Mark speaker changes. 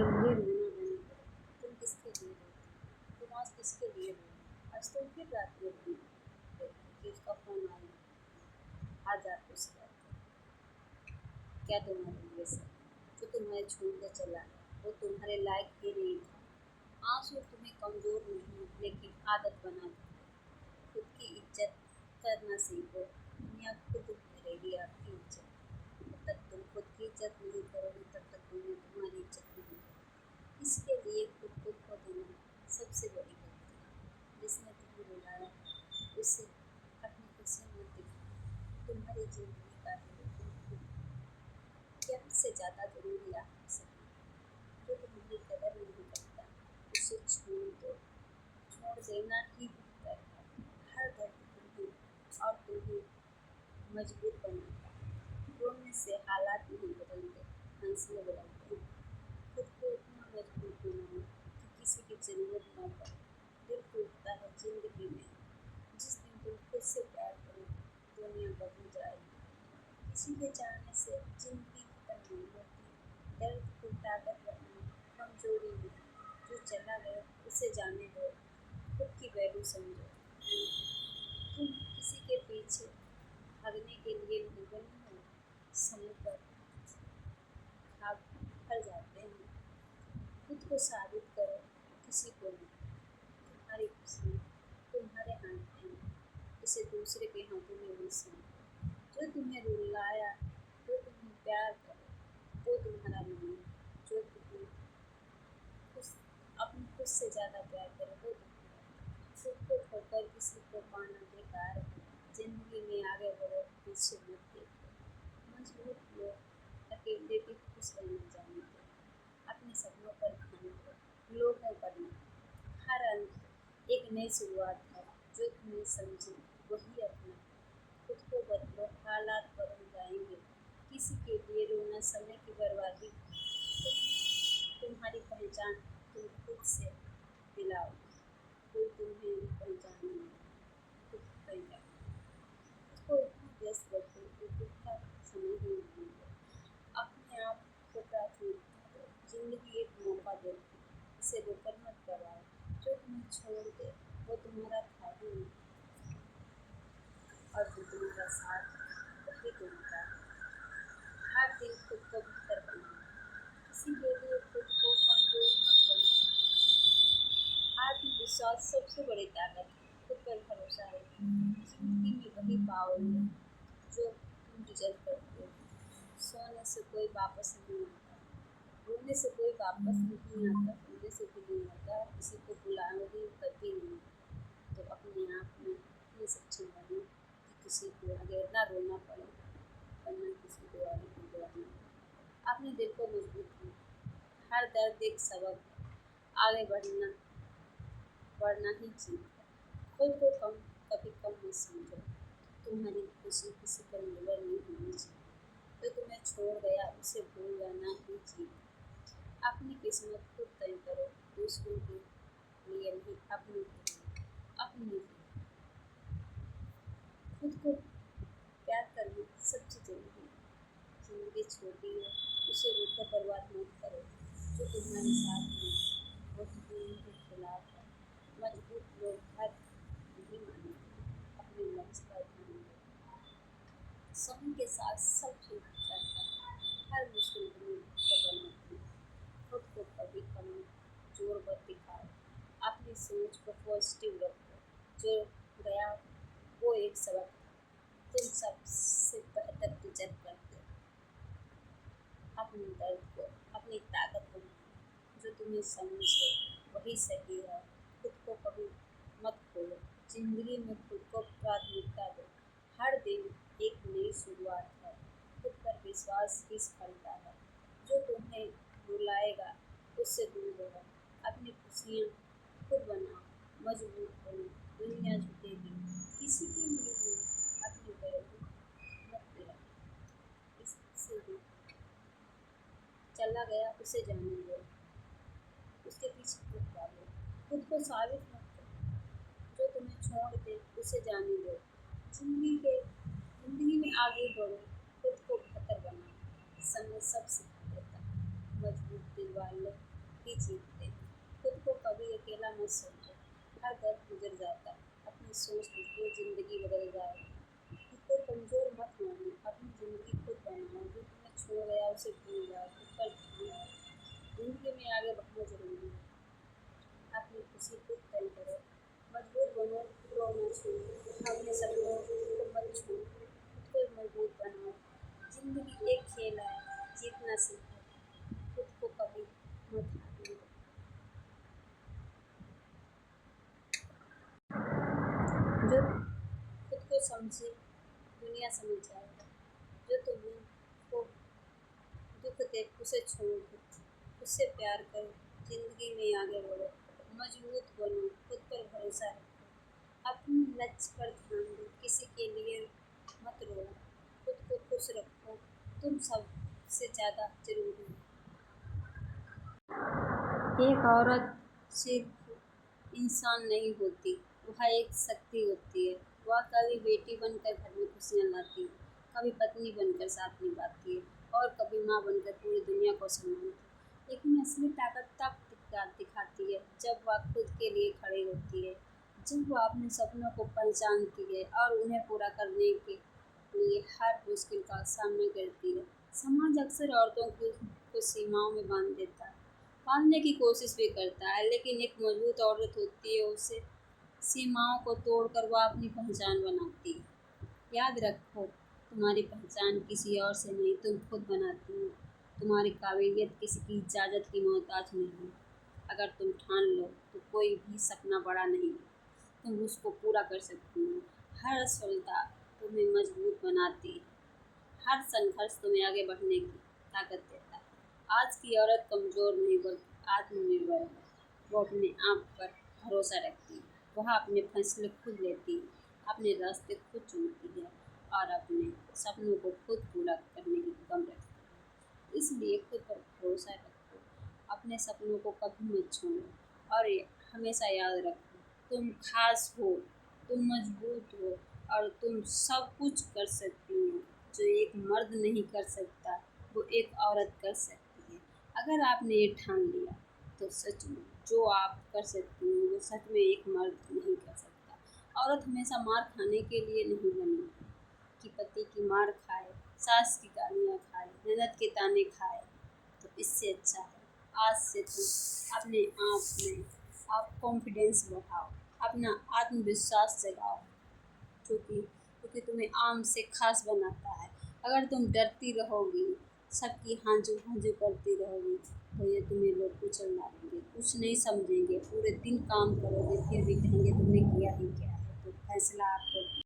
Speaker 1: जरूरी रोना बंद करो। तुम किसके लिए रोती हो? तुम आज किसके लिए रो? आज तुम फिर रात में रोई कि उसका फोन आया, आज आप उसका क्या तुम्हारे लिए सब जो तुम्हें छोड़ कर चला गया वो तुम्हारे लायक ही नहीं था। आंसू तुम्हें कमजोर नहीं लेकिन आदत बना दी। खुद की इज्जत करना सीखो, दुनिया खुद करेगी आपकी इज्जत। जब तक तुम खुद की इज्जत नहीं करोगे तब तक दुनिया तुम्हारी इज्जत नहीं करेगी। इसके लिए खुद को खो देना सबसे बड़ी गलती है। जिसने तुम्हें रुलाया उसे अपनी खुशी मत दिखाओ। तुम्हारी जिंदगी का हीरो तुम खुद हो। प्यार से ज़्यादा जरूरी आपकी सही जो तुम्हारी कदर नहीं करता उसे छोड़ दो। छोड़ देना ही बेहतर है। हर दर्द तुम्हें और तुम्हें मजबूत बनाता है। रोने से हालात नहीं बदलते, हंसने बदलते हैं। खुद को इतना मजबूत बनाओ कि किसी की जरूरत ना पड़े। दिल टूटता है जिंदगी में, जिस दिन तुम खुद से प्यार करो दुनिया बदल जाएगी। किसी के जाने से जिंदगी खत्म नहीं होती। दर्द को ताकत रखना कमजोरी नहीं। जो चला गया उसे जाने दो, खुद की वैल्यू समझो। तुम किसी के पीछे भागने के लिए नहीं बनी हो। समय पर घाव फल जाते हैं। खुद को साबित करो, किसी को नहीं। तुम्हारी खुशी तुम्हारे हाथ में है, इसे दूसरे के हाथों में मत सौंपो। जो तुम्हें रुलाया, जो तुम्हें प्यार करे वो तुम्हारा नहीं। जो तुम्हें खुद अपने खुद से ज़्यादा प्यार करे वो तुम्हारा। खुद को खोकर किसी को पाना बेकार है। जिंदगी में आगे बढ़ो, पीछे मत देखो। मजबूत लोग अकेले भी खुश रहना जानते हैं। अपने सपनों पर ध्यान दो, लोगों पर नहीं। हर अंत एक नई शुरुआत है। जो तुम्हें समझे वही अपना। खुद को बदलो, हालात बदल जाएंगे। किसी के लिए रोना समय की बर्बादी। तुम्हारी पहचान तुम खुद से दिलाओ। कोई तुम्हें पहचान नहीं, खुद पहचान। खुद को इतना व्यस्त रखो कि खुद का समय ही नहीं दो। अपने आप को प्राथमिकता दो। जिंदगी एक मौका देती है, इसे रोकर मत गवाओ। जो तुम्हें छोड़ दे वो तुम्हारा था ही नहीं, और जो तुम्हारा साथ वही तुम्हारा है। हर दिन खुद को बेहतर बनाओ, किसी के लिए खुद को कमजोर मत बनाओ। आत्मविश्वास सबसे बड़ी ताकत है। खुद पर भरोसा रखो। जिंदगी में वही पाओगे जो तुम डिजर्व करते हो। सोने से कोई वापस नहीं आता, रोने से कोई वापस नहीं आता, रोने से भी नहीं आता। किसी को बुलाओगे कभी नहीं। तो अपने आप में इतने सक्षम बनो कि किसी को आगे ना रोना पड़े, वरना किसी को आगे की दुआ नहीं। अपने दिल को मजबूत बनाओ। हर दर्द एक सबक है, आगे बढ़ना ही चाहिए। खुद को कभी कम मत समझो। तुम्हारी खुशी किसी पर निर्भर नहीं होनी चाहिए। जो तुम्हें छोड़ गया उसे भूल जाना ही चाहिए। अपनी किस्मत खुद तय करो, दूसरों के लिए नहीं, अपने लिए। अपने लिए खुद को प्यार करना सबसे जरूरी है। जिंदगी छोटी है, उसे रोककर बर्बाद मत करो। जो तुम्हारे साथ में वो तुम्हारे खिलाफ है। मजबूत लोग हार नहीं मानेंगे। अपने लक्ष्य पर ध्यान दो। समय के साथ सब ठीक हो जाता है। हर मुश्किल तुम्हें बेहतर बनाती है। खुद को कभी कमजोर मत दिखाओ। अपनी सोच को पॉजिटिव रखो। जो गया वो एक सबक था, तुम सबसे बेहतर डिजर्व करते हो। अपने दर्द को अपनी ताकत बनाओ। जो तुम्हें समझे वही सही है। खुद को कभी मत खोलो। जिंदगी में खुद को प्राथमिकता दो। हर दिन एक नई शुरुआत है। खुद पर विश्वास ही सफलता है। जो तुम्हें रुलाएगा उससे दूर रहो। अपनी खुशियाँ खुद बनाओ, मजबूत बनो। दुनिया झुकेगी, किसी की नहीं, अपनी वैल्यू मत गिराओ। इससे भी चला गया उसे जाने दो, उसके पीछे मत भागो। खुद को साबित मत करो। जो तुम्हें छोड़ दे उसे जाने दो। जिंदगी में आगे बढ़ो, खुद को बेहतर बनाओ। समय सब सिखा देता है। मजबूत दिल वाले ही जीतते हैं। खुद को कभी अकेला मत समझो, हर दर्द गुजर जाता है, अपनी सोच बदलो, ज़िंदगी बदल जाएगी। खुद को कमज़ोर मत मानो, अपनी ज़िंदगी खुद बनाओ, जो तुम्हें छोड़ गया उसे भूल जाओ, खुद पर ध्यान दो। ज़िंदगी में आगे बढ़ना ज़रूरी है, अपनी खुशी खुद तय करो, मजबूत बनो, टूटो न छूटो, अपने सपनों को मत छोड़ो, खुद को मजबूत बनाओ। ज़िंदगी एक खेल है, जीतना सीखो, खुद को कभी मत हारने दो। जो खुद को समझे, दुनिया समझ जाएगा। जो तुमको दुख दे उसे छोड़ दो, उससे प्यार करो, ज़िंदगी में आगे बढ़ो, मजबूत बनो, खुद पर भरोसा रखो, अपने लक्ष्य पर ध्यान दो, किसी के लिए मत रो, खुद को खुश रखो, तुम सबसे ज़्यादा ज़रूरी हो। एक औरत सिर्फ इंसान नहीं होती, वह एक शक्ति होती है। वह कभी बेटी बनकर घर में खुशियाँ लाती है, कभी पत्नी बनकर साथ निभाती है और कभी माँ बनकर पूरी दुनिया को संभालती है। लेकिन असली ताकत तब दिखाती है जब वह खुद के लिए खड़ी होती है, जब वह अपने सपनों को पहचानती है और उन्हें पूरा करने के लिए हर मुश्किल का सामना करती है। समाज अक्सर औरतों को सीमाओं में बांध देता है, बांधने की कोशिश भी करता है, लेकिन एक मजबूत औरत होती है, उसे सीमाओं को तोड़कर वह अपनी पहचान बनाती है। याद रखो, तुम्हारी पहचान किसी और से नहीं, तुम खुद बनाती हो। तुम्हारी काबिलियत किसी की इजाज़त की मोहताज नहीं है। अगर तुम ठान लो तो कोई भी सपना बड़ा नहीं है, तुम उसको पूरा कर सकती हो। हर असफलता तुम्हें मजबूत बनाती है, हर संघर्ष तुम्हें आगे बढ़ने की ताकत देता है। आज की औरत कमज़ोर नहीं बल्कि आत्मनिर्भर है। वो अपने आप पर भरोसा रखती है, वह अपने फैसले खुद लेती है, अपने रास्ते खुद चुनती है और अपने सपनों को खुद पूरा करने की दम रखती है। इसलिए खुद पर भरोसा रखो, अपने सपनों को कभी मत छोड़ो और ये हमेशा याद रखो, तुम खास हो, तुम मजबूत हो और तुम सब कुछ कर सकती हो। जो एक मर्द नहीं कर सकता, वो एक औरत कर सकती है। अगर आपने ये ठान लिया तो सच में जो आप कर सकती हैं वो सच में एक मर्द नहीं कर सकता। औरत हमेशा मार खाने के लिए नहीं बनी है कि पति की मार खाए, सास की गालियाँ खाए, ननद के ताने खाए। तो इससे अच्छा है आज से तुम अपने आप में आप कॉन्फिडेंस बढ़ाओ, अपना आत्मविश्वास जगाओ, क्योंकि तुम्हें आम से खास बनाता है। अगर तुम डरती रहोगी, सबकी हांजू हांजू करती रहोगी, तो ये तुम्हें लोग कुचल डालेंगे, कुछ नहीं समझेंगे। पूरे दिन काम करोगे फिर भी कहेंगे तुमने किया ही क्या है। तो फैसला आप